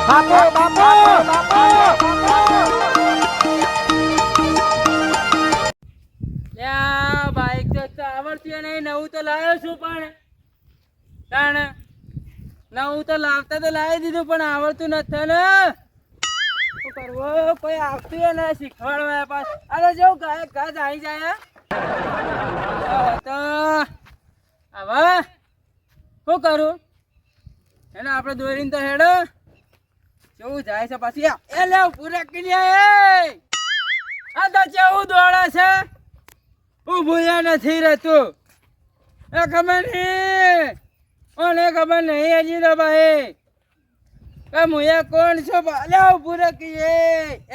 બાપુ બાપુ બાપુ લ્યા બાઈક તો આવડતી નહીં, નવું તો લાવ્યો છું પણ તાણ નવું તો લાવતા તો લાવી દીધું પણ આવડતું નથી ને. શું કરવું, કોઈ આવતું ને શીખવાડવા પાસ. અરે જેવું ગાય ગાજ આવી જાય તો હવે શું કરું એને આપણે દોરીને તો હેડો કેવું જાય છે પાછી. એ લે પૂરા કિલ્યા આ તો કેવું દોડે છે, ઊભું નથી રહેતું. એ ખબર નહીં ઓને ખબર નહીં હજી તો ભાઈ કે મુએ કોણ છો. લે ઊભું રાખીએ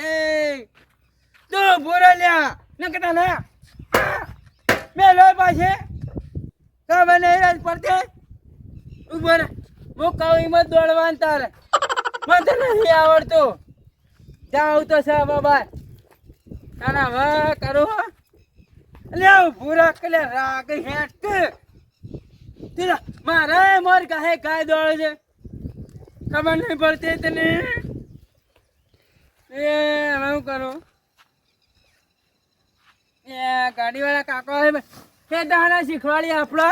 એ તું પૂરો લ્યા નકટા ના મેલો પાછે ખબર નહીં રાત પડતે ઉભો રે. હું કહું એમાં દોડવાનું તારે મને તો નથી આવડતું. જાઉં તો છે બાબા તારા હવે કરું લે ભૂરા કલે રાગ હેટ તીરા મારે મોર ગાય ગાય દોડે છે ખબર નહીં પડતી તને. એ હવે હું કરું એ ગાડી વાળા કાકો હે દાણા શીખવાડી આપણો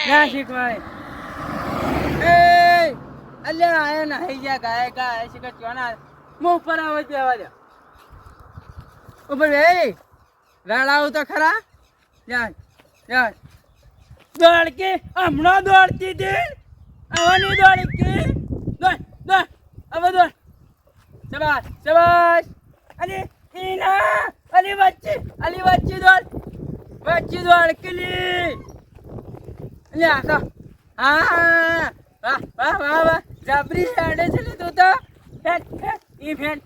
ના શીખવાડે. એ અલ્યા આયા નાહી ગયા ગાય ગાય શીખર ચોના મું ઉપર આવે બેવા દે ઉપર બે રાડાવું તો ખરા. યાર યાર દોડકી હમણાં દોડતી હતી આવવાની દોડકી દોડ દોડ હવે દોડ શાબાશ શાબાશ. અલી ઈના અલી વચ્ચે દોડ વચ્ચે દોડ કલી અલી આખા હા વાહ વાહ વાહ વાહ જબરી સાડે છે ને તું તો ફેટ ફેટ ઈ ફેટ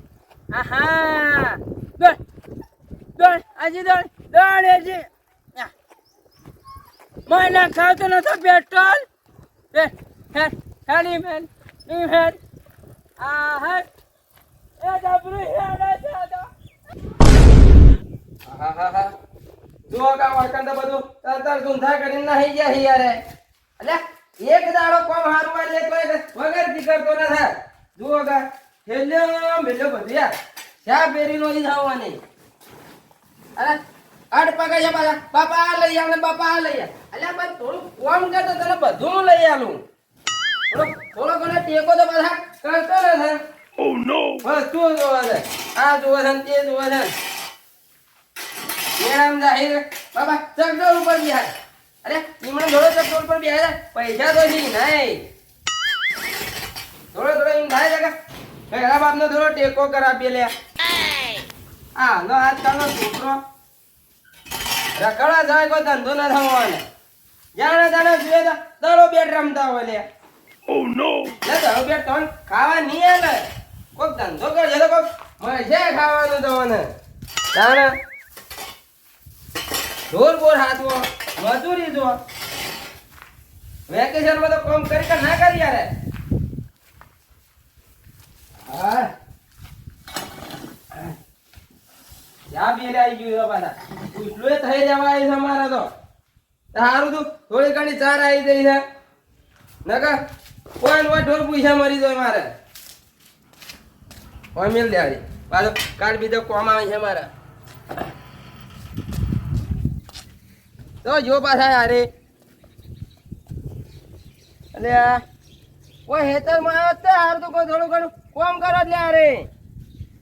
આહા દોડ દોડ હજી દોડ દોડ હજી મને ખાવતો નતો પેટ્રોલ હેડી મેન ઈ હેડ આ હેડ એ જબરી હેડે છે તો આહાહા જુઓ કા વળકન તો બધું તરતર ધૂંધા કરીને નાહી ગયા હી યાર. અલ્યા એક દાડો કોમ હારું વાળ લે કોઈ વગર દીકરતો ન થાય. જુઓ કા હેલ્યો મેલ્યો બધું યાર શા પેરી નો જ આવવાની. અરે આડ પગા છે પાછા બાપા આ લઈ આવ ને બાપા આ લઈ આવ. અલ્યા બસ થોડું કોમ કરતો તને બધું લઈ આલું. થોડો ઘણો ટેકો તો પાછા કરતો ને સર. ઓ નો બસ તું જોવા દે આ જોવા છે તે જોવા છે. મેડમ જાહેર બાબા ચકડોળ ઉપર બિહાર. અરે ઈમણે થોડો ચકડોળ ઉપર બિહાર પૈસા તો જી નહીં થોડો થોડો એમ થાય છે કે ઘણા બાપનો થોડો ટેકો કરાવી લે. આ નો આજકાલનો છોકરો રખડા જાય કોઈ ધંધો ના થવાનો જાણે જાણે જોઈએ તો દડો બેટ રમતા હોય લે. ઓ નો લે દડો બેટ તો ખાવા નહીં આલે કોઈક ધંધો કરજે તો કોઈક મળશે ખાવાનું તમને જાણે ઢોર બોર હાથવો મજૂરી જો વેકેશનમાં તો કામ કરી કે ના કરી યાર. હા યા બી આવી ગયું પાછા ઉછલું થઈ જવાય છે અમારે તો સારું તું થોડી ઘણી ચાર આવી જઈ છે નકર કોઈ નો ઢોર પૂછા મરી જાય મારે કોઈ મિલ દે પાછો કાલ બીજો કોમ આવે છે મારે તો જો પાછા યારે. એટલે કોઈ હેતરમાં આવ્યો તે હારું તો કોઈ થોડું ઘણું કોમ કરો જ લે યારે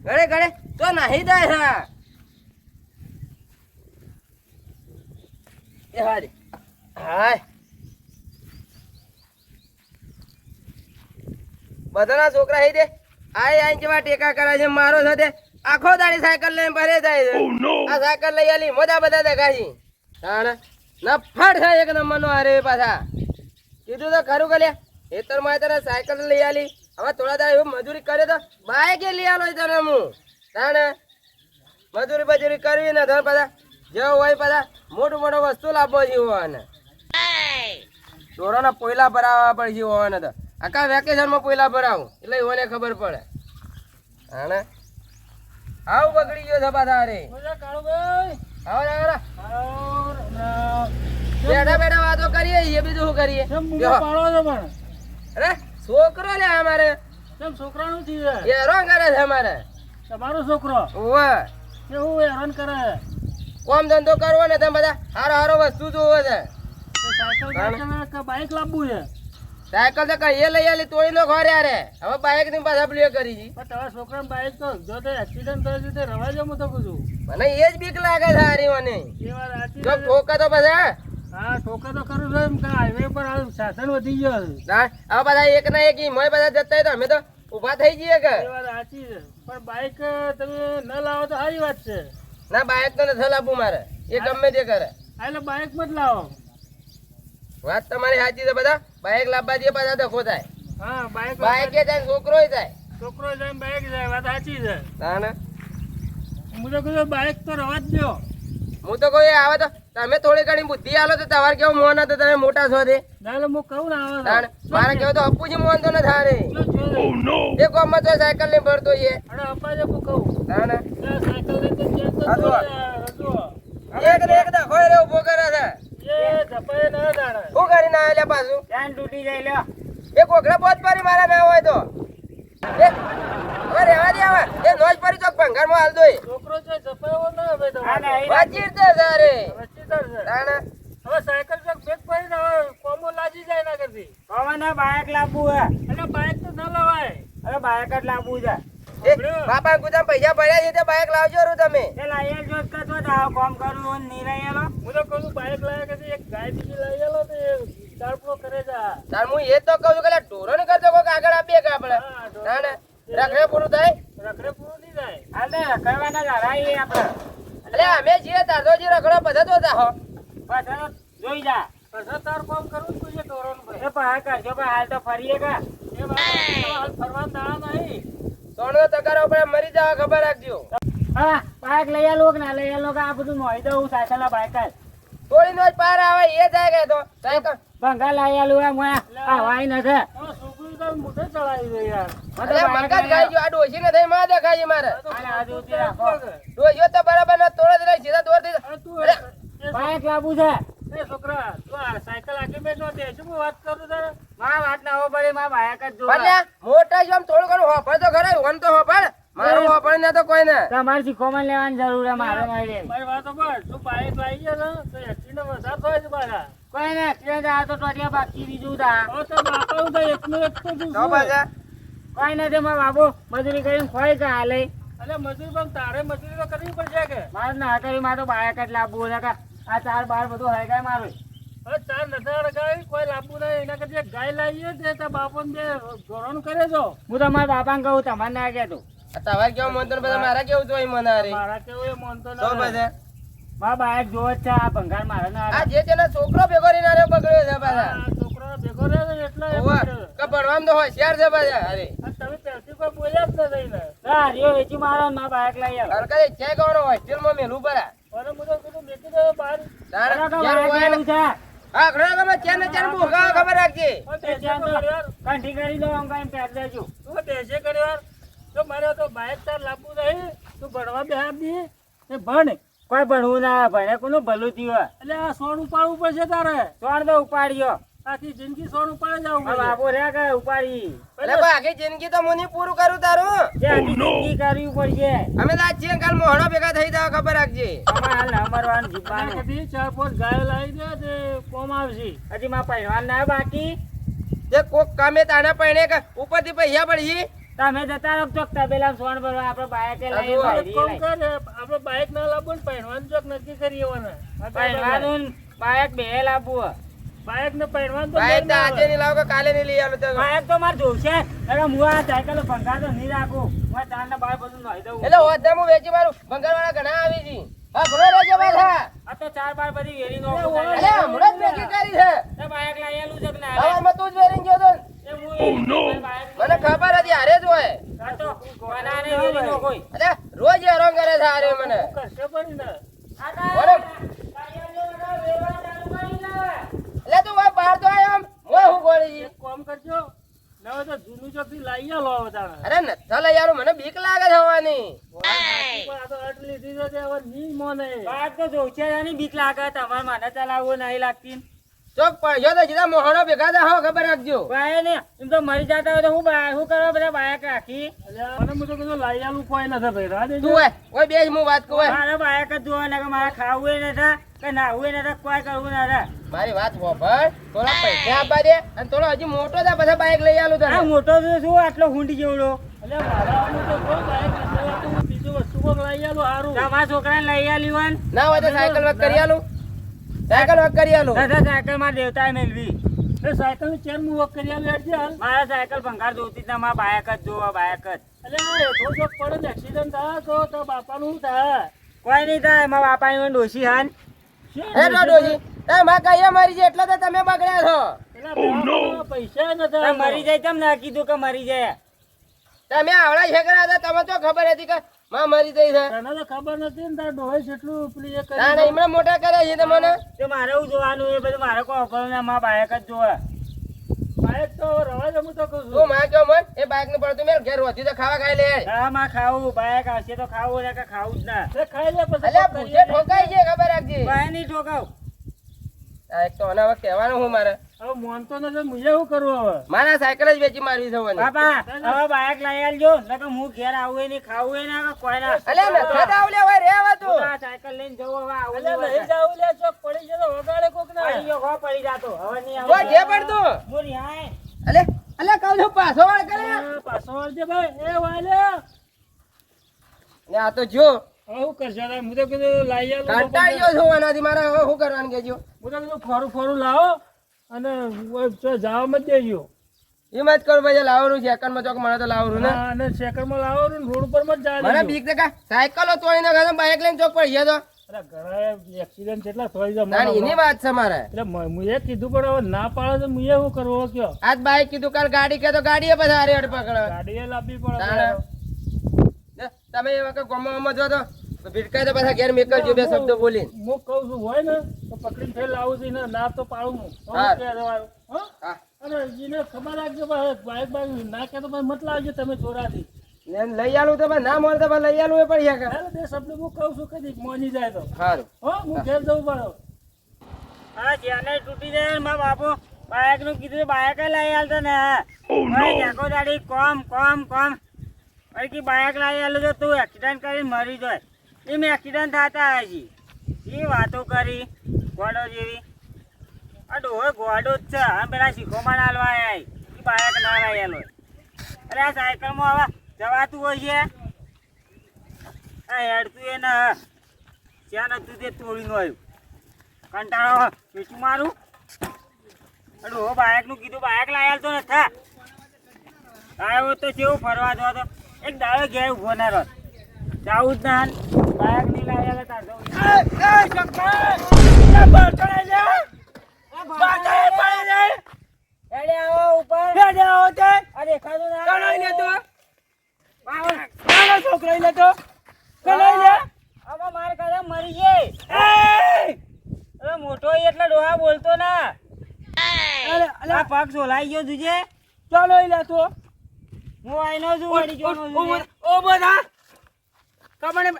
ઘરે ઘરે તો નાહી જાય હા. એ હારી હાય બધાના છોકરા હઈ દે આઈ જેવા ટેકા કરે છે મારો સાથે આખો દાડી સાયકલ લઈને ભરે જાય છે. આ સાયકલ લઈ આલી મજા બધા દેખાય તાણ નફાડ છે એક નંબરનો અરે પાછા કીધું તો ખરું કે લે ખેતર માં તને સાયકલ લઈ આલી હવે થોડા દાડા એવું મજૂરી કરે તો બાઈક લઈ આલો તને હું તાણ મજૂરી કરવી ને તો પાછા જેવો હોય પાછા મોટું મોટું વસ્તુ લાવવો જીવવાને ચોરોના પોયલા ભરાવા પડે જીવવાને તો આખા વેકેશનમાં પોયલા ભરાવું એટલે એને ખબર પડે. હા આવું બગડી ગયો છે પાછા અરે આવો બેઠા બેઠા વાતો કરીએ એ બીજું શું કરીએ. અરે છોકરો લે અમારે કેમ છોકરાનું થયું એ હેરાન કરે છે અમારે. તમારો છોકરો ઓવે કેવું હેરાન કરે કોમ ધંધો કરવો ને તમે બધા હારો વસ્તુ જોવો છે. સાયકલ બાઈક લાવવું છે સાયકલ તો કહીએ લઈ આલી તોડી નો ઘરે રે. હવે બાઈક ની પાછા પ્લે કરી છી. પણ તમારા છોકરાને બાઈક તો જો તે એક્સિડન્ટ થયો છે રવા જો હું તો પૂછું મને એ જ બીક લાગે છે હારી મને. એ વાત સાચી જો છે. ઠોકા તો બધા હા ઠોકા તો કરું છું એમ કે હાઈવે પર આ સાધન વધી ગયો છે. હવે બધા એક ના એક મોય બધા જતા હોય તો અમે તો ઉભા થઈ જઈએ કે. એ વાત સાચી છે પણ બાઈક તમે ન લાવો તો સારી વાત છે. ના બાઈક તો નથી લાવવું મારે. એ ગમે તે કરે. હા એટલે બાઈક મત લાવો. વાત તમારી સાચી છે બધા. બાઈક લાવવા દે પાછા ધક્કો થાય. હા બાઈક બાઈક એ થાય છોકરોય થાય. છોકરો જાય ને બાઈક જાય વાત સાચી છે. તાને હું તો કીધું બાઈક તો રવા જ દો. હું તો કોઈ આવે તો તમે થોડી ઘણી બુદ્ધિ આલો તો તમારે કેવું મોન હતું તમે મોટા છો તે. ના એટલે હું કહું ને આવે તાને મારે કેવું તો અપ્પુજી મોન તો નથી હારે. એ કોમમાં તો સાયકલ નહીં ભરતો એ. અરે અપાજે હું કહું તાને સાયકલ લઈને તો ચેક હા, કરજો જો. રજો. એક ને એક દખો રે ઉભો કરે છે. એ જપાય ના જાણે શું કરીને આવેલા પાછું? ધ્યાન તૂટી જાય લ્યો. એ કોકડા પોત પરી મારા ના હોય તો. એ હવે રહેવા દે હવે. એ નોજ પરી ચોક ભંગારમાં હાલ દો એ. છોકરો છે જપાયો ના હવે તો વાંચી દે સારે. વચ્ચેદાર છે. તાને હવે સાયકલ ચોક બેગ પડીને હવે કોમો લાગી જાય ના કરતી પવન બાઈક લાવવું હે એટલે બાઈક તો ના લવાય. અરે બાઈક જ લાવવું છે એ બાપા ગુદામ પૈસા પડ્યા છે તે બાઈક લાવજો રૂ તમે. તે લાયેલ જો કરતો જાવ કામ કરવું નિરાયેલો હું તો કહું છું બાઈક લાવ્યા કે એક ગાય બીજી લઈ આલો તો એ ચારપો કરે છે આ. તાર હું એ તો કહું છું કે ઢોરો ને કરતો કોક આગળ આપીએ કે આપણે. હા, ઢોરો. તાને રખડે પૂરું થાય. રખડે પૂરું નહીં થાય. હાલે કરવાના જ હરાઈએ આપણે એટલે અમે છીએ તારતો જે રખડો બધા તો જાહો. પાછળ જોઈ જા પછી તાર કામ કરવું જ પડશે ઢોરોનું ભાઈ. એ પહાડ કરજો પણ હાલ તો ફરીએ કા એ વાત હાલ ફરવાનું દાડા નહીં. સોનો તકારો ઉપર મરી જવા ખબર રાખજો. હા બાઈક લઈ આલો કે ના લઈ આલો કે આ બધું મોઈ દઉં સાયકલ ના બાઈક જ થોડી નો જ પાર આવે એ જાય કે તો સાયકલ ભંગા લઈ આલું એમ આ વાય નથી હવે છોકરી તો મોઢે ચડાવી દે યાર. એટલે મગજ ખાઈ ગયો. આ ડોશી ને થઈ માં દેખાય છે મારે. આ તો આને આજુ ઉતરી રાખો. ડોશીઓ તો બરાબર ના તોડ જ રહી સીધા દોર થઈ જાય. અરે તું અરે, બાઈક લાવવું છે એ છોકરા તું આ સાયકલ આગળ બેઠો તે શું હું વાત કરું તારે. મારા વાત ના હોવો પડે મારા બાઈક જ પણ જોવા લ્યા, મોટા છો આમ થોડું ઘણું હોફળ તો ખરા વન તો હોફળ. મારું હોફળ ને તો કોઈ ને. તમારે શીખવામાં લેવાની જરૂર છે મારે નહીં મારી વાતો બસ તું બાઈક લાવી ગયા ને તો એક્સિડન્ટ વધારે થાય છે મારા. કોઈ ને એક્સિડન્ટ આ તો ટોટિયા બાકી બીજું તા હવે તો બાપા હું તો એકનો એક તો તું તો છું. પાછા કોઈ નથી મારા બાબુ મજૂરી કરીને ખોઈ કે હાલે અલે મજૂરી પણ તારે મજૂરી તો કરવી પડશે કે. મારે ના કરી મારે તો બાઈક જ લાવવું છે કે આ ચાર બાર બધું હે ગાય મારું હવે ચાર નથાર ગાય કોઈ લાવવું નહીં એના કરતા એક ગાય લાવીએ તે તારા બાપોને બે ધોરણ કરે છો. હું તો મારા બાપાને કહું તમારે ના કહેતું આ તમારે કેવું મન તો બધા મારા કેવું જોઈ મને હારી. મારા કેવું એ માનતો તો ના. પાછા મારા બાઈક જોવે જ છે આ ભંગાર મારે ના આ જે તેનો છોકરો ભેગો રહીને આને બગડ્યો છે પાછા. આ છોકરો ભેગો રહ્યો ને એટલે એ ઓવા, પકડ્યો. કે ભણવામાં તો હોશિયાર છે પાછા. અરે આ તમે પહેલથી કોઈ બોલ્યા જ નથી ને. હારીઓ વેચી મારો ને મારા બાઈક લઈ આવો હરકત છે કહેવાનો હોસ્ટેલમાં મેલું પરા. અને હું તો કીધું મેકી દે બહાર. તારે અરે તો યાર બાઈક કોઈ લેવું ને- છે હા, ઘણા ગામમાં ચેન ને ચેન ભૂખા ખબર રાખજે. હવે તે દેશે ત્યાં તો કર્યો યાર. કંઠી કરી દો આમ કઈ પેક દેજો તું દેશે કર્યો યાર. તો મારે તો બાઈક તાર લાવવું નહીં. તું ભણવા બેહાર દી એ ભણ. કોઈ ભણવું ના ભણે કોનું ભલું થયું એટલે આ સોન ઉપાડવું પડશે તારે. સોણ તો ઉપાડ્યો આખી જિંદગી સોન ઉપાડે જવું આ બાબુ રે કે ઉપાડી એટલે ભાઈ આખી જિંદગી તો મુની પૂરું કરું તારું. જે આખી જિંદગી કરવી પડશે અમે તો આજ છીએ કાલ મોહણો ભેગા થઈ જાવ ખબર રાખજે. અમારે હાલ નંબરવાન અને જીવવાનું કદી ચાર પાંચ ગાયો લાવી દે તે કોમ આવશે. હજી મારા પહેરવાન ના બાકી જે કોક કામે તાના પૈણે કે ઉપરથી પૈસા પડી. તમે જતા રહો ચોક તબેલા સોણ ભરવા આપણે બાઈક લઈ આ એક કામ કર આપણે બાઈક ના લાવવું ને પહેરવાનું ચોક નક્કી કરીએ એવાના. પહેરવાનું બાઈક બે લાવવું બાઈક ને પહેરવાનું તો બાઈક મેળ તો ના આજે નહીં લાવો કે કાલે નહીં લઈ આલો તો. બાઈક તો મારે જોશે અરે હું આ સાયકલ ભંગા તો નહીં રાખું હું ચાર ના બાર બધું નાહી દઉં એટલે હોદ્દા હું વેચી મારું બંગાળવાળા ઘણા આવી છી. હા, ઘણો રહેજો પાછા. આ તો ચાર બાર બધી વેરી નો અલે હમણાં જ ભેગી કરી છે. બાઈક લઈ આલું છે કે ના સવારમાં તું જ વેરીને ગયો તો ને. એ હું બાઈક મને ખબર હતી હારે જ હોય. આ તો બનાને વેરી નો કોઈ અરે રોજ હેરાન કરે છે હારે મને. કરશે પણ ને. આ તો બોલો. બાઈક વેરવા ચાલુ કરી લાવે એટલે તું ભાઈ બહાર તો આવ્યો આમ. મોય હું ગોળી. એક કામ કરજો ના હોય તો જૂનું ચોક થી લાવી આલો હવે તારે. અરે નથા લઈ યાર મને બીક લાગે છે હવાની. પણ આ તો અટ લીધી છે તે હવે નહીં મોને. બાઈક તો જોશે એની બીક લાગે તમારે મને ચલાવવું નહીં લાગતી ચોક પડ્યો તો સીધા મોહણો ભેગા થા હો ખબર રાખજો ભાઈ ને એમ તો મરી જતા હોય તો શું કરવા બધા બાયક રાખી અલ્યા મને તો કીધું લઈ આલું કોઈ નથી ભાઈ રાહ દેજો. તું ઓય બેસ હું વાત કહું ઓય. મારે બાયક જ જોવા ને કે મારે ખાવું નતા કે નાવું નતા કોઈ કરવું નતા મારી વાત હોભળ થોડા પૈસા આપવા દે અને થોડો હજી મોટો થા પછી બાઈક લઈ આલું આ તને મોટો તો શું આટલો હુંડી જેવડો અલ્યા મારા આનું તો કોઈ બાઈક નથી આવતું. હું બીજું વસ્તુ કોક લઈ આલું હારું. તમારા છોકરાને લઈ આલ્યું હોય ને ના હોય તો સાયકલ વર્ક કરી આલું સાયકલ વર્ક કરી આલું દાદા સાયકલ માં દેવતા મેળવી એ સાયકલ ની ચેન હું વોક કરી આલું હેડજે હાલ. મારા સાયકલ ભંગાર જોતી જ ના મારા બાયક જ જોવા બાયક જ અલ્યા એટલો શોખ પડે ને એક્સિડન્ટ થાય તો બાપાનું શું થાય? કોઈ નહીં થાય મારા બાપાની મને ડોશી હાન શું હે ડોડોજી તમે માં કહીએ મારી છે એટલે તો તમે બગડ્યા છો પેલા બાપાના પૈસા નથી મરી જાય તેમ ના કીધું કે મરી જાય તમે આવડા છેકરા હતા તમે તો ખબર હતી કે માં મરી ગઈ છે તને તો ખબર નથી ને તાર ડોહે જેટલું પેલી એ કરી ના ના એમણે મોટા કર્યા છે તમને તો મારે એવું જોવાનું એ બધું મારે કોઈ અકળ ના મારા બાયક જ જોવે બાઈક તો રવા જ હું તો કહું તું છું. માં કયો મન એ બાઈક નું પડતું મેં ઘેર હોતી તો ખાવા ખાઈ લે હા માં ખાવું બાયક આવશે તો ખાવું ને કે ખાવું જ ના એ ખાઈ લે પછી અલ્યા કોક ભૂસે કરીએ. ઠોકાઈ છે ખબર રાખજે બાય નહીં ઠોકાવ આ એક તો આના વખત કહેવાનું હું મારે હવે મોનતો નથી મુજે શું કરવું હવે? મારા સાયકલ જ વેચી મારવી છે મને બાપા હવે બાયક લઈ આલજો નકર હું ઘેર આવું નહીં ખાવું નહીં કે કોઈ ના અલ્યા મેં થતા આવલે હોય રે હવે તું આ સાયકલ લઈને જવું હવે આવું અલ્યા નહીં જાવું લે ચોક પડી જાય તો વગાડે કોક ના. પડી ગયો ઘો પડી જાતો હવે નહીં તો જે આવું પણ તું બોરી હાય અલે અલ્યા કહું છું પાછો વાળ કરે એ પાછો વળજે ભાઈ એ વાલે ને આ તો જો હવે શું કરશો તાર? હું તો કીધું લાઈ આલું તો કંટાળી ગયો છું આનાથી મારે હવે શું કરવાનું કેજો હું તો કીધું ફોરું ફોરું લાવો અને જવા મત દેજો. એમ જ કરું ભાઈ લાવરું છે એકરમાં ચોક મને તો લાવરું ને હા, અને સેકન્ડમાં લાવો ને રોડ ઉપર મત જવા મને દેજો. બીક તો કા સાયકલો તોડીને ગયા બાઈક લઈને ચોક પડી ગયા તો અરે ઘણા એક્સિડન્ટ કેટલા થઈ જાય ના એની વાત છે મારે એટલે મુએ કીધું પણ હવે ના પાડે તો મુએ શું કરવું હવે કયો? આજ બાઈક કીધું કાલ ગાડી કે તો ગાડીએ પછી હારે અડ પકડે ગાડીએ લાવવી પડે તાણે. તમે એ વખત ગમવામાં જો તો ભીડકાય તો પાછા ઘેર મેકલજો બે શબ્દો બોલીને હું કહું છું હોય ને તો પકડીને ફેર લાવું છું ને ના તો પાડું હું. હા. શું કહે તમારું? હો? હા અને એને ખબર રાખજો ભાઈ બાઈક બાઈક ના કે તો ભાઈ મત લાવજો તમે ચોરાથી. ને એમ લઈ આલું તો ભાઈ ના મળે તો ભાઈ લઈ આલું એ પડી શકે હાલે બે શબ્દ હું કહું છું કદી મોની જાય તો સારું હો હું ઘેર જવું પડે. હા જેને તૂટી જાય ને મારા બાપુ બાયક નું કીધું બાયક લઈ આલતો ને ભાઈ જાકો દાડી કોમ કોમ કોમ પછી બાયક લઈ આલું તો તું એક્સિડન્ટ કરીને મરી જાય એમ એક્સિડન્ટ થતા હશે એ વાતો કરી ગોડો જેવી આ ડોહો ગોડો જ છે આમ પેલા શીખોમાં હાલવા આવ્યા એ બાયક ના લઈ આલો અરે આ સાયકલમાં હવે જવાતું હોય છે આ હેડતું એ ને જ્યાં નતું તે તોડીને આવ્યું કંટાળો પીછું મારું અડો બાયક નું કીધું બાયક લાયાલ તો નથા આવ્યો તો કેવું ફરવા દો તો એક દાડો ઘેર ઉભો ના રહો જાવું જ ના બાયક નહીં લાયાલ તાર તો હેડે આવો ઉપર હેડે આવો તે આ દેખાતું ના કણાઈ લે તો નાનો છોકરો લે તો કણાઈ લે આમાં માર કરે મરી જાય અરે મોટો એટલે ડોહા બોલતો ના અરે આ પગ સોલાઈ ગયો તુજે ચાલો લે તો હું આઈનો છું વળી ગયો ઓ બધા કમણે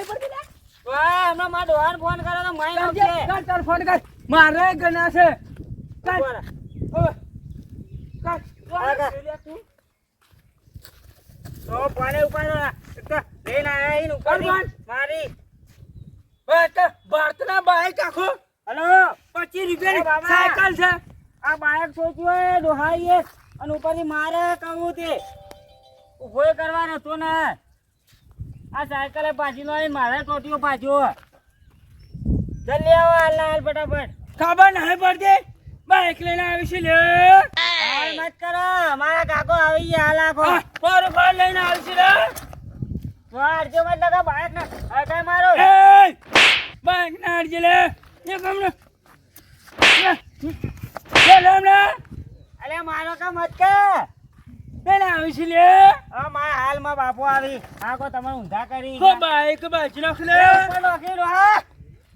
પડતી લે વાહ હમણાં માર ડોહાને ફોન કરો તો માઈ નાખશે કર તાર ફોન કર મારે ગના છે કર ઓ કર તો પાને ઉપાડો ના તો લઈને આયા ઈન ઉપર મારી ભારતના બાઈક આખો હલો 25 રૂપિયાની સાયકલ છે આ બાયક સોચ્યું હે ડોહાઈએ અને ઉપરથી મારે કહું તે ઉભો કરવાનો તો ને આ સાયકલે પાછી નો આવીને મારે ટોટીઓ પાછો જલ્દી આવો હાલ હાલ ફટાફટ ખબર નહીં પડતી બાઈક લઈને આવી છે લે હાલ મત કરો મારા કાકો આવી ગયા હાલ આખો બરોબર લઈને આવી છે લે વારજો મત લગા બાયક ને હટાઈ મારો એ બાઈક ના અડજે લે એ કમનો લે લે અલે મારો કા મત કે લઈને આવી છે લે હા મારા હાલમાં બાપુ આવી આખો તમે ઊંધા કરી કો બાઈક બાજી નાખ લે ઉપર નોખી ડોહા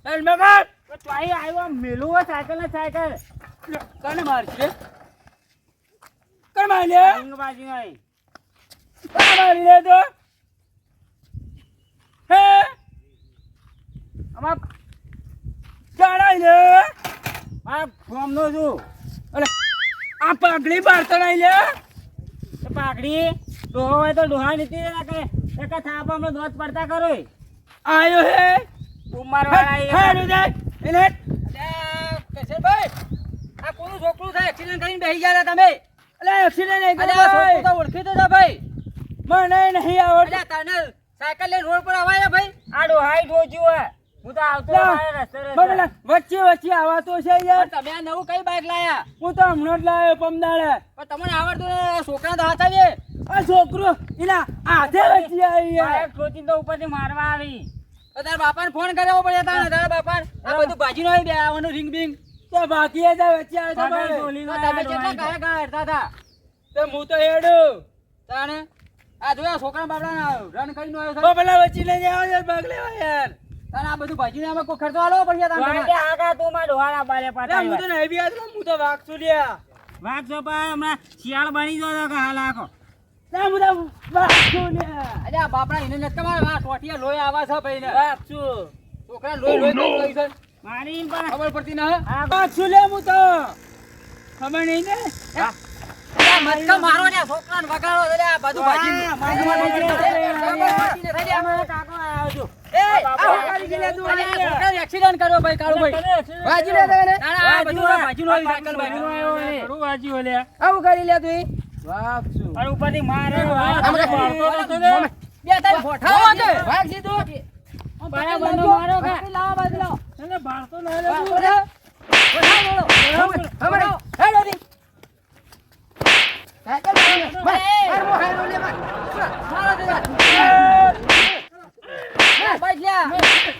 હેલ્મેટ તો ત્વાઈ આવ્યો મેલું હોય સાયકલ ને સાયકલ કને માર છે કર માર લે રીંગ બાજી આવી કર માર લે તો હે આમાં જાણાઈ લે ફોર્મનો છું. અરે આ પાઘડી બારતો નહીં લે તો પાઘડી ડોહો હોય તો ડોહા નીતિ રાખે એક થાપામાં દોત પડતા કરો આયો હે ઉમર વાળા હેડ દે એને કેશરભાઈ આ કોનું છોકરું થાય એક્સિડન્ટ કરીને બેસી ગયા હતા તમે અલે એક્સિડન્ટ નહીં અરે આ છોકરું તો ઓળખી તો જા ભાઈ મને નહીં આવડતું અલ્યા તને સાયકલ લઈને રોડ પર આવાય ભાઈ આ ડોહાઈ ઠોચ્યું હે હું તો આવતો રસ્તે બબલા વચ્ચે વચ્ચે આવા તો છે યાર તમે આ નવું કઈ બાઈક લાયા હું તો હમણાં જ લાવ્યો પમદાડે પણ તમને આવડતું ને છોકરા તો હાથાવીએ આ છોકરો એના હાથે વચ્ચે આવી યાર બાઈક ઠોચી તો ઉપરથી મારવા આવી તો તારા બાપાને ફોન કર્યો પડે તારા બાપાને આ બધું બાજીનો આવી બે આવવાનું રિંગ બિંગ તો બાકી હતા વચ્ચે આવ્યો પાછળ તો ટોલી તો વાળા તમે કેટલા ડોહાઈ કયા કયા હેડતા હતા તો હું તો હેડું તાણે આ જોયા છોકરા બાપડા રન કરીને આવ્યો બબલા વચ્ચે લઈને આવો યાર ભાગ લેવા યાર તારે આ બધું બાજીને આમાં કોઈ ખર્ચો આલો પડશે તારે વાંકે આગા તું માં ડોહાડા બારે અરે પાતા હું તો નહીં બી આતો હું તો વાગ છું લ્યા વાઘ ચોપા હમણાં શિયાળ બની ગયો કે હાલ આખો ના હું તો વાગ છું લ્યા અરે આ બાપડા એને નથી તમારે આ ટોટિયા લોહી આવા છે ભાઈને વાગ છું છોકરા લોહી લોહી છે મારી પણ ખબર પડતી ના આ વાગ છું લ્યા હું તો ખબર નહીં ને મતકા મારો ને છોકરાને વગાડો રે આ બધું બાજી કાકો આવ્યો છું એક્સિડન્ટ કર્યો ભાઈ કાળુ ભાઈ બાજી લે તને આ બધું બાજીનો આવી સાયકલ ઘણું ભાઈ આવ્યો ને. ઘણું વાંચ્યું ઓલ્યા. આવું કરી લે તું વાગ છું અને ઉપરથી મારે બે તારી ફોઠા વાગે ભાગ સીધો બરાબરનો મારો કા. લાવો બાજુ લાવો એને બાળતો ના લે ફોઠા બોલો હેડો દી સાયકલ માર મો હેડો લે માર મારો દે બાઈ લ્યા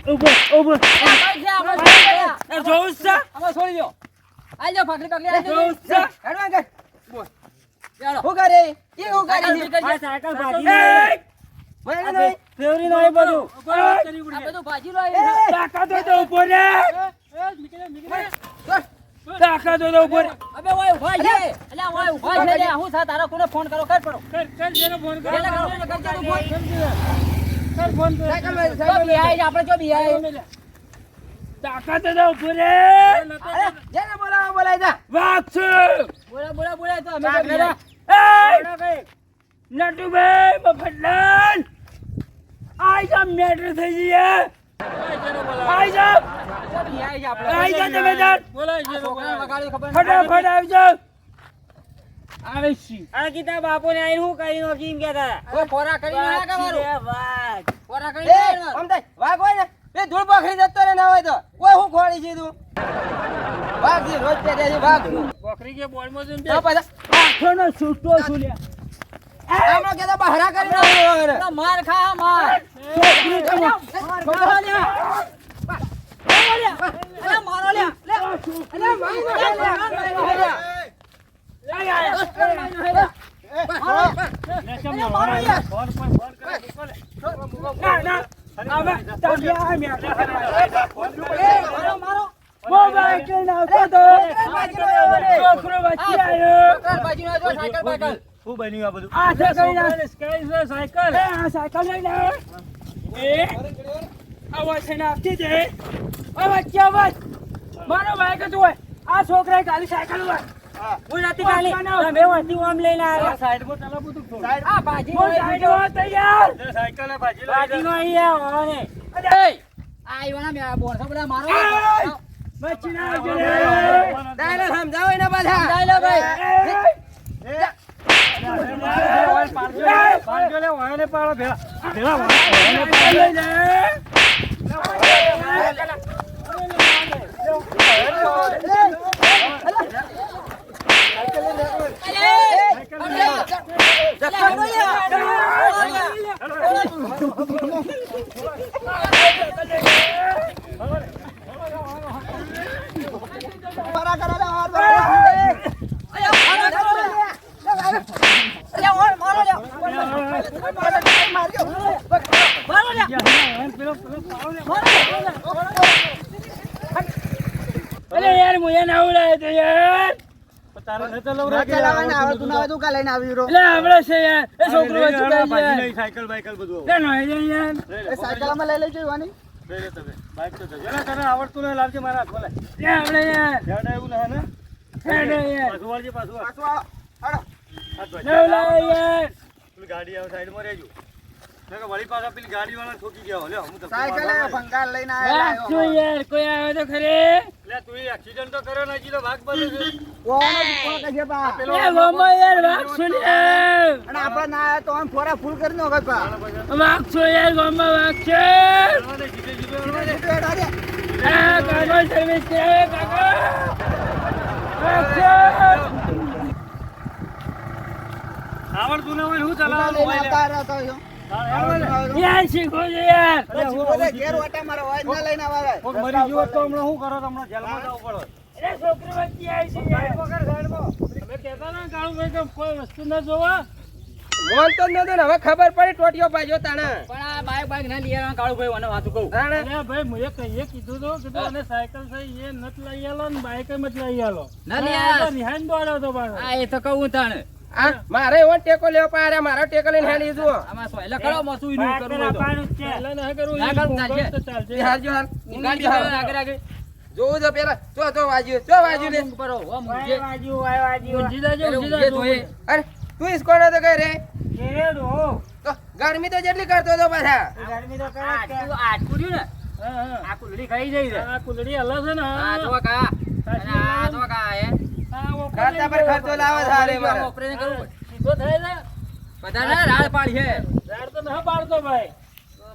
ઉભો બાઈ લ્યા એ જોઉં છે આમાં છોડી દો આ લ્યો ફાકડી પકડી આ જોઉં છે હેડવા કર ચાલો હું કરે એ હું કરી આ સાયકલ ભાજી એ મને નહીં ફેવરી નહીં બધું આ બધું ભાજી લો આવી તાકાત હોય તો ઉભો રે તાકાત હોય તો ઉભો રે અબે ઓય ઉભા છે અલ્યા ઓય ઉભા છે લે હું થા તારો કોને ફોન કરો કર પડો કર જેને ફોન કર પેલા કરો કરજે તું ફોન કર ફોન કર સાયકલ માં સાયકલ બિહાઈ આપણે જો બિહાઈ તાકાત હોય તો ઉભો રે અરે જેને બોલાવો બોલાઈ જા વાગ છું બોલા તો અમે કાક તો લેરા. બિહાઈ. એ નટુભાઈ મફતલાલ આઈ જા મેટર થઈ જઈએ આઈ જા જો બિહાઈ છે આપણે આઈ જા તમે જાન આ છોકરાને વગાડ્યું ખબર નથી. ફટાફટ આવી જાવ આવે છી આ કીધા બાપુને આઈને હું કરી નાખી એમ કહેતા. કોઈ ફોરા કરીને ના કમારું વાઘ. ફોરા કરીને આમ થાય વાઘ હોય ને એ ધૂળ પકડી જતો રે ના હોય તો કોઈ હું ખોડી છે તું વાઘ છે રોજ પેટે છે વાઘ બકરી કે બોલમાં જઈને તો પાછા આખોનો છૂટો છું લ્યા આમનો કેતા બહારા કરીને આવ્યો વગર માર ખા માર છોકરી તો મારો લે અરે મારો લે લે અરે મારો લે ના ના હવે તમે આ મેટર મારો મોબાઈલ લઈને આવતો તો છોકરો વચ્ચે આવ્યો બાજુ ના જો સાયકલ બાયકલ શું બન્યું આ બધું આ છે કઈ ના સ્કાય છે સાયકલ એ આ સાયકલ લઈને આવ્યો એ આવા છે ને આપતી દે વચ્ચે અવાજ મારો બાઈક હતું હોય આ છોકરાએ ખાલી સાયકલ હોય હું નથી ખાલી તમે વસ્તી ઓમ લઈને આવ્યા. સાઈડમાં ચાલો બધું થોડું આ બાજી હું સાઈડ માં તૈયાર સાયકલ ને ભાજી બાજીનો અહીંયા હોને. આ ઈવાના મે બોરસો બધા મારો વચ્ચે ના આવજો રે ડાયલો સમજાવો એને પાછા ડાયલો ભાઈ પાડજો લે વાયને પાડો ભેળા અરે યાર મુએ ના ઉડાય તો યાર તારે ન ચલાવવાનું આવડતું ના તું કા લઈને આવી રહ્યો એટલે આવડે છે યાર એ છોકરો વચ્ચે ભાજી જાય નહીં સાયકલ બાયકલ બધું લે નો યાર સાયકલ માં લઈ લેજો વાની બાઈક તો જજો ને, તને આવડતું નહીં, લાવજે મારા હાથમાં લે. લે આપણે યાર હેડ એવું નહીં ને? હેડો યાર પાછું વાળજે, પાછું વાળ. પાછું આવો. હાલો. હાથ ધોઈ. લે લાવો યાર પેલી ગાડી આવે સાઈડમાં રહેજો. મેં કહ્યું વળી પાછા પેલી ગાડીવાળા ઠોકી ગયા. લ્યો, હું તો સાયકલ એ ભંગાર લઈને વાહ શું આવ્યા. યાર કોઈ આવે તો ખરે લે, તું એક્સિડન્ટ તો કર્યો ને, હજી તો ભાગ બધો છે. કોણ કહેશે બા? પેલો લે ગોમો યાર વાઘ છો યાર અને આપણે ના આવ્યા તો આમ ફોરા ફૂલ કરી નો ગઈ બા. વાઘ છો યાર ગોમો વાઘ છે હળવા દે, જીતે જીતે હળવા દે. હેડ આજે. આ કાકો સર્વિસ છે કાકો વાઘ છે આવડતું ના હોય ને હું લઈને ચલાવવાનું હોય લે. આવતા રહ્યા તો જો. યાર શીખો છો યાર અરે શીખો તો ઘેર વાટા મારા હોય ના લઈને આવે. કોક મરી ગયો તો હમણાં શું કરો? તમને જેલમાં જવું પડે. અરે છોકરી વચ્ચે આવી છે યાર અમે કહેતા ને કાળુભાઈ કે કોઈ વસ્તુ ના જોવા. બોલતો જ નતો ને, હવે ખબર પડી ટોટિયો પાછો તાણે. પણ આ બાઈક બાઈક ના લઈ આવવાનું કાળુભાઈ મને વાતું કહું તાણે. અરે ભાઈ મેં કહીએ કીધું તો કીધું અને સાયકલ છે એ નત લઈ આલો ને બાઈક મત લઈ આલો. ના લઈ આલો. રિહાઈન દોડ્યો તો પાછો. આ એ તો કહું તાણે આ મારે એવો ટેકો લેવો પારે, મારો ટેકો લઈને હેડી જુઓ. આમાં સોયલા કરો મસું ઈનું બાઈક કરવું ને હોય તો આપવાનું જ છે. પહેલા ના કરું ના એ કરું, ભૂંગળ ચાલશે. તો ચાલશે. બિહાર જો હાલ. ગાડી આગળ આગળ જોવું તો પેલા જો વાજ્યું લે. ઊંઘ પરો હો વાય મુજે વાજ્યું, વાય વાજ્યું. ઊંઘી જાજો, ઊંઘી ઊંઘે જાજો. જોઈએ. અરે તું ઈસકોનો તો કઈ રે? કેરેડ હો. તો ગરમી તો જેટલી કરતો હતો પાછા. એ ગરમી તો કરે જ આ છે. તું આટકું રહ્યું ને હા, હા. આ કુલડી ખાઈ જાય છે આ કુલડી હલે છે ને. આ જો કા અને આ જો કા હે આ ઓપરેશન ખર્ચા પર ખર્ચો લાવે સારે મારે. ઓપરેશન કરવું પડે. સીધો થાય ને. બધા ના રાડ પાડી છે ઝાડ તો ના પાડતો ભાઈ.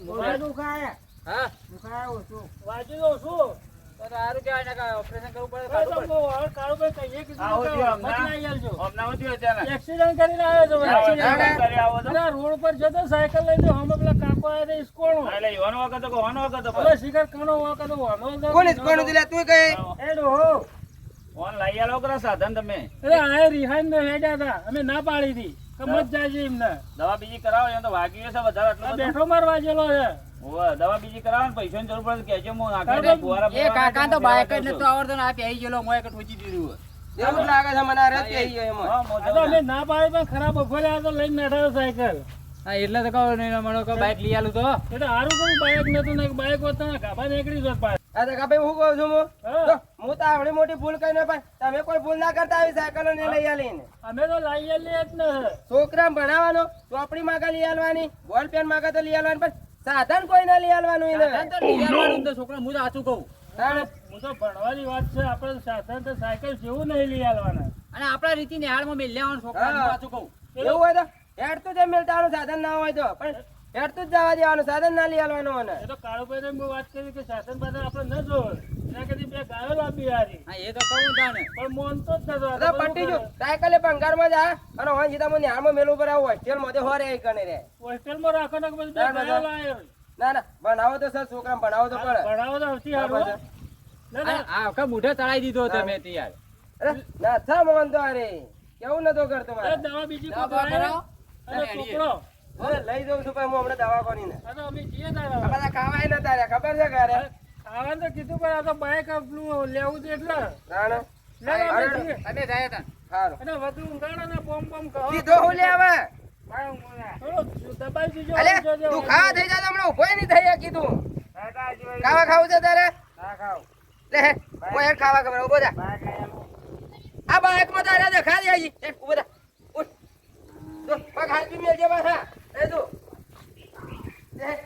મોઢે દુખાય. હા દુખાય ઓછું. વાંચી દઉં છું. તો સારું કહેવાય ને કે ઓપરેશન કરવું પડે ભાઈ સારું તો પડે. હવે કાળુભાઈ કહીએ કીધું આવો તો થયો મત હમણાં. લઈ આલજો. હમણાં હું થયું અચાનક. એક્સિડન્ટ કરીને આવ્યો છો ભાઈ. આવો એક્સિડન્ટ ના, ના. કરી આવો તો. અરે રોડ પર જતો સાયકલ લઈને હમે પેલા કાકો આવ્યા હતા ઈસ્કોણો. એટલે ઈવાનો વખત તો કોનો વખત તો હવે શિખર કાનો વાંકો તો વાનો હતો. કોણ ઈસકોનું દિલા તું કઈ? એ ડોહો. ફોન લઈ આલો કરો સાધન તમે. અરે આ રિહાઈન ને હેડ્યા હતા અમે ના પાડી હતી કે મત જાજે એમને. દવા બીજી કરાવો એમ તો વાગ્યું છે વધારે આટલું આ બધું. બેઠો માર વાજેલો છે. હોવે, દવા બીજી કરાવો ને પૈસાની જરૂર પડે તો કહેજો હું કાકા, નાખી ફુવારા એ કાકા તો બાઈક જ નતો આવડતો ને આ પહેરી ગયેલો મોય કે ઠોચી દીધું એવું જ લાગે છે મને આ રસ થઈ ગયો એમાં. હા, આ મોજો તો અમે ના. ના પાડી પણ ખરાબ બફોરે આ તો લઈને બેઠા સાયકલ. હા એટલે તો કહું ને મને કે બાઈક લઈ આલું તો એટલે સારું કયું બાઈક નતું ને બાઈક હોત ને ગાભા નીકળી જોત પાછું. આ તો કાપે હું કહું છું હું? હા. જો, હું તો આવડી મોટી ભૂલ કરીને પણ તમે કોઈ ભૂલ ના કરતા આવી સાયકલો ને લઈ આલીને. અમે તો લઈ આલીએ જ ને. છોકરા ભણાવવાનો, ચોપડી માગા લઈ આલવાની, બોલ પેન માગા તો લઈ આલવાની, પણ સાધન કોઈ ના લઈ આલવાનું એને. સાધન તો લઈ આવવાનું તો છોકરા હું તો સાચું કહું તાણે. હું તો ભણવાની વાત છે આપણે તો સાધન તો સાયકલ જેવું નહીં લઈ આલવાના. અને આપણા રીતિ નિહાળમાં મેં લેવાનું છોકરા હું સાચું કહું એવું હોય તો હેડતું જ મેલતાનું સાધન ના હોય તો, પણ હેડતું જ જવા દેવાનું, સાધન ના લઈ આલવાનું મને. એ તો કાળુભાઈને મેં વાત કરી કે શાસન બાધન આપણે ન જોવે એના કરતી બે ગાયો લાંબી હારી. હા એ તો કહું તાને પણ મોનતો જ નતો. અરે પટી જો સાયકલે ભંગારમાં જા અને હોય સીધા મને હાલમાં મેલું પર આવું હોસ્ટેલમાં તો હોરે ગણે રે. હોસ્ટેલમાં રાખો ને કે પછી બે ગાયો લાયો. ના ના ભણાવો તો સર છોકરા ભણાવો તો પડે. ભણાવો તો સૌથી સારું હો. ના, અને ના. આ વખત મૂઢે ચડાઈ દીધો તમે તૈયાર અરે ના થા મોહન તો અરે કેવું નતો કરતો અરે મારે. દવા બીજી દવા કોઈ કરાવો. અને અને છોકરો અરે લઈ જાઉં છું પણ હું હમણાં દવાખાની ને. આ તો અમે જઈએ તારે આ હવે. બધા ખાવાય નતા રે ખબર છે ઘરે. ખાવાનું તો કીધું પણ આ તો બાઈક આપણું લેવું છે એટલે તાણે. ના, ના, અમે અરે, જઈએ. તમે જાય તા સારું. અને વધુ ઊંઘાડો ને બોમ બોમ કહો. કીધો હું લે હવે. થોડો દબાઈ દીજો. અલે જોજો. તું ખાવા થઈ જા તો હમણાં ઉભોય નહીં થઈ કીધું. ખાવા ખાવું છે તારે? લે હેડ. કોઈ હેડ ખાવા ખબર ઉભો થા. આ બાઈકમાં તારે દેખા દે હજી. હેડ ઉભો થા. ઉઠ. જો પગ હાથ બી મેલજે પાછા. એ તું. લે હેડ.